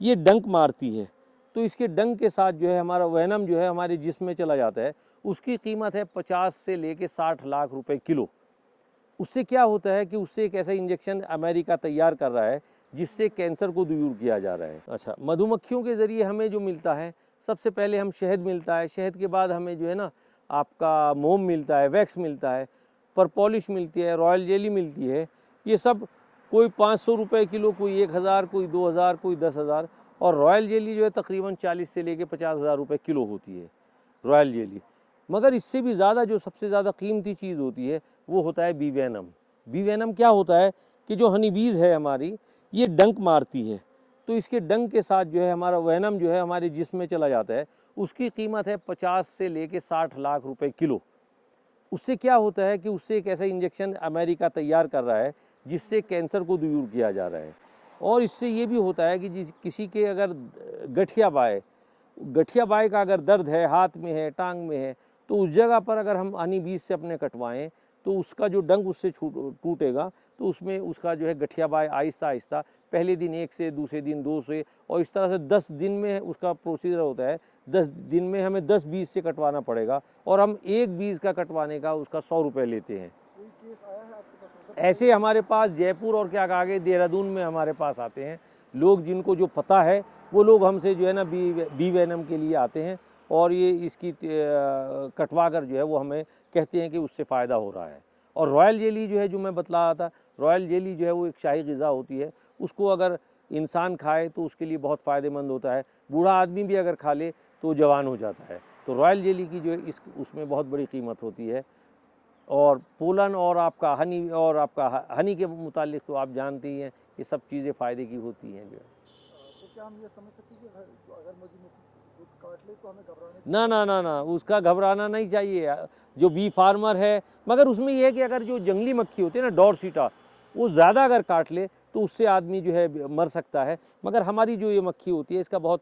ये डंक मारती है, तो इसके डंक के साथ जो है हमारा वेनम जो है हमारे जिस्म में चला जाता है। उसकी कीमत है 50 से लेके 60 लाख रुपए किलो। उससे क्या होता है कि उससे एक ऐसा इंजेक्शन अमेरिका तैयार कर रहा है जिससे कैंसर को दूर किया जा रहा है। अच्छा, मधुमक्खियों के ज़रिए हमें जो मिलता है, सबसे पहले हम शहद मिलता है, शहद के बाद हमें जो है ना आपका मोम मिलता है, वैक्स मिलता है, परपॉलिश मिलती है, रॉयल जेली मिलती है। ये सब कोई 500 रुपये किलो, कोई 1000, कोई 2000, कोई 10,000। और रॉयल जेली जो है तकरीबन 40 से लेके 50,000 रुपये किलो होती है रॉयल जेली। मगर इससे भी ज़्यादा जो सबसे ज़्यादा कीमती चीज़ होती है वो होता है बी वेनम। बी वेनम क्या होता है कि जो हनी बीज है हमारी, ये डंक मारती है, तो इसके डंक के साथ जो है हमारा वेनम जो है हमारे जिस्म में चला जाता है। उसकी कीमत है 50 से लेके 60 लाख रुपए किलो। उससे क्या होता है कि उससे एक ऐसा इंजेक्शन अमेरिका तैयार कर रहा है जिससे कैंसर को दूर किया जा रहा है। और इससे ये भी होता है कि किसी के अगर गठिया बाय का अगर दर्द है, हाथ में है, टांग में है, तो उस जगह पर अगर हम हनी बीज से अपने कटवाएं तो उसका जो डंक उससे टूटेगा, तो उसमें उसका जो है गठिया बाय आहिस्ता आहिस्ता पहले दिन 1 से, दूसरे दिन 2 से, और इस तरह से 10 दिन में उसका प्रोसीजर होता है। 10 दिन में हमें 10 बीज से कटवाना पड़ेगा और हम एक बीज का कटवाने का उसका 100 रुपये लेते हैं। ऐसे हमारे पास जयपुर और क्या कहा गया देहरादून में हमारे पास आते हैं लोग, जिनको जो पता है वो लोग हमसे जो है ना बी वेनम के लिए आते हैं और ये इसकी कटवा कर जो है वो हमें कहते हैं कि उससे फ़ायदा हो रहा है। और रॉयल जेली जो है, जो मैं बतला रहा था, रॉयल जेली जो है वो एक शाही ग़िज़ा होती है। उसको अगर इंसान खाए तो उसके लिए बहुत फ़ायदेमंद होता है। बूढ़ा आदमी भी अगर खा ले तो जवान हो जाता है। तो रॉयल जेली की जो है उसमें बहुत बड़ी कीमत होती है। और पोलन और आपका हनी के मुतालिक तो आप जानते ही हैं, ये सब चीज़ें फ़ायदे की होती हैं जो है। तो क्या हम ये समझ सकते हैं कि अगर मधुमक्खी काट ले तो हमें घबराना ना ना ना ना, उसका घबराना नहीं चाहिए। जो बी फार्मर है, मगर उसमें यह है कि अगर जो जंगली मक्खी होती है ना, डॉर्सिटा, वो ज़्यादा अगर काट ले तो उससे आदमी जो है मर सकता है। मगर हमारी जो ये मक्खी होती है इसका बहुत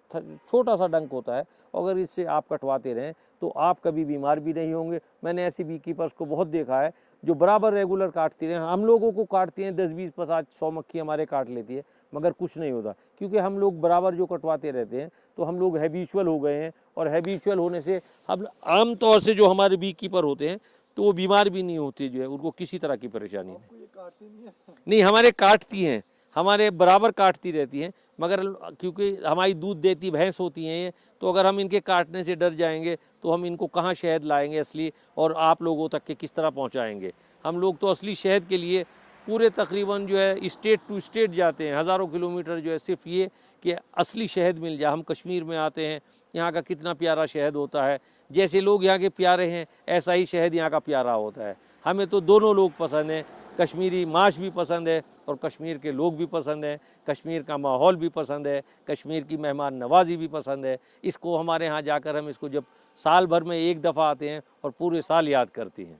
छोटा सा डंक होता है, अगर इससे आप कटवाते रहें तो आप कभी बीमार भी नहीं होंगे। मैंने ऐसे बी कीपर्स को बहुत देखा है जो बराबर रेगुलर काटती रहे। हम लोगों को काटती हैं 10, 20, 50, 100 मक्खी हमारे काट लेती है, मगर कुछ नहीं होता, क्योंकि हम लोग बराबर जो कटवाते रहते हैं। तो हम लोग हैबिचुअल हो गए हैं, और हैबिचुअल होने से हम आम तौर से जो हमारे बी कीपर होते हैं तो वो बीमार भी नहीं होते, जो है उनको किसी तरह की परेशानी नहीं। ये काटती नहीं है? नहीं, हमारे काटती हैं, हमारे बराबर काटती रहती हैं, मगर क्योंकि हमारी दूध देती भैंस होती हैं ये, तो अगर हम इनके काटने से डर जाएंगे तो हम इनको कहाँ शहद लाएंगे असली, और आप लोगों तक के किस तरह पहुँचाएंगे। हम लोग तो असली शहद के लिए पूरे तकरीबन जो है स्टेट टू स्टेट जाते हैं, हज़ारों किलोमीटर, जो है सिर्फ ये कि असली शहद मिल जाए। हम कश्मीर में आते हैं, यहाँ का कितना प्यारा शहद होता है, जैसे लोग यहाँ के प्यारे हैं ऐसा ही शहद यहाँ का प्यारा होता है। हमें तो दोनों लोग पसंद हैं, कश्मीरी माश भी पसंद है और कश्मीर के लोग भी पसंद हैं, कश्मीर का माहौल भी पसंद है, कश्मीर की मेहमान नवाजी भी पसंद है। इसको हमारे यहाँ जाकर हम इसको जब साल भर में एक दफ़ा आते हैं और पूरे साल याद करते हैं।